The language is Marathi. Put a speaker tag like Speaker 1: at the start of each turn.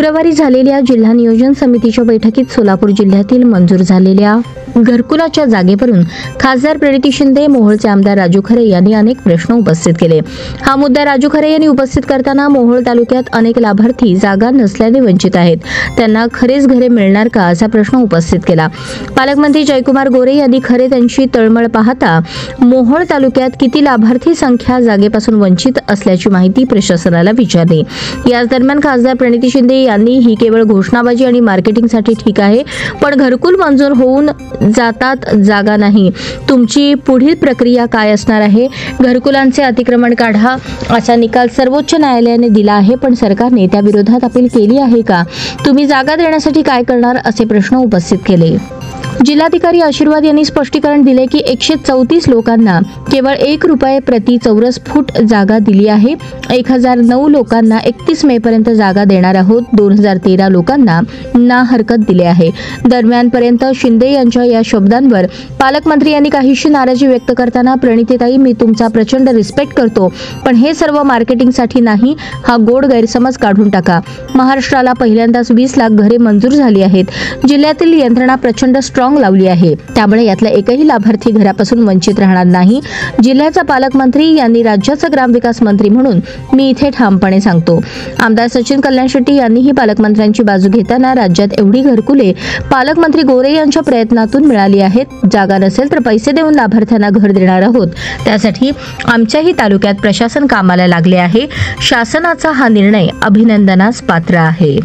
Speaker 1: शुक्रवारी झालेल्या जिल्हा नियोजन समितीच्या बैठकीत सोलापूर जिल्ह्यातील मंजूर झालेल्या घरकुलाच्या जागेवरून खासदार प्रणिती शिंदे, मोहोळचे आमदार राजू खरे यांनी अनेक प्रश्न उपस्थित केले। हा मुद्दा राजू खरे यांनी उपस्थित करताना मोहोळ तालुक्यात अनेक लाभार्थी जागा नसल्याने वंचित आहेत, त्यांना खरेच घरे मिळणार का असा प्रश्न उपस्थित केला। पालकमंत्री जयकुमार गोरे यांनी खरे त्यांची तळमळ पाहता मोहोळ तालुक्यात किती लाभार्थी संख्या जागेपासून वंचित असल्याची माहिती प्रशासनाला विचारली। याच दरम्यान खासदार प्रणिती शिंदे यांनी ही केवळ घोषणाबाजी आणि मार्केटिंगसाठी ठीक आहे, पण घरकुल मंजूर होऊन जातात जागा नाही, तुमची पुढील प्रक्रिया काय असणार आहे? घरकुलांचे अतिक्रमण काढा असा निकाल सर्वोच्च न्यायालयाने दिला आहे, पण सरकारने त्या विरोधात अपील केली आहे का? तुम्ही जागा देण्यासाठी काय करणार असे प्रश्न उपस्थित केले। जिल्हाधिकारी आशीर्वाद यांनी स्पष्टीकरण दिले की 134 लोकांना केवळ ₹1 प्रति चौरस फूट जागा दिली आहे। 1009 लोकांना 31 मे पर्यंत जागा देणार आहोत। 2013 लोकांना ना हरकत दिले आहे। दरम्यानपर्यंत शिंदे यांच्या या शब्दांवर पालकमंत्री यांनी काहीशी नाराजी व्यक्त करताना, प्रणितीताई, मी तुमचा प्रचंड रिस्पेक्ट करतो, पण हे सर्व मार्केटिंगसाठी नाही, हा गोड गैरसमज काढून टाका। महाराष्ट्राला पहिल्यांदाच 20 लाख घरे मंजूर झाली आहेत। जिल्ह्यातील यंत्रणा प्रचंड स्ट्रॉंग लावली आहे, त्यामुळे यातला एकही लाभार्थी घरापासून वंचित राहणार नाही। जिल्ह्याचा पालकमंत्री यांनी राज्याचा ग्रामविकास मंत्री म्हणून मी इथे ठामपणे सांगतो। आमदार सचिन कल्याण शेट्टी यांनीही पालकमंत्र्यांची बाजू घेताना, राज्यात एवढी घरकुले पालकमंत्री गोरे यांच्या प्रयत्नातून मिळाली आहेत। जागा नसेल तर पैसे देऊन लाभार्थ्यांना घर देणार आहोत, त्यासाठी आमच्याही तालुक्यात प्रशासन कामाला लागले आहे। शासनाचा हा निर्णय अभिनंदनास पात्र आहे।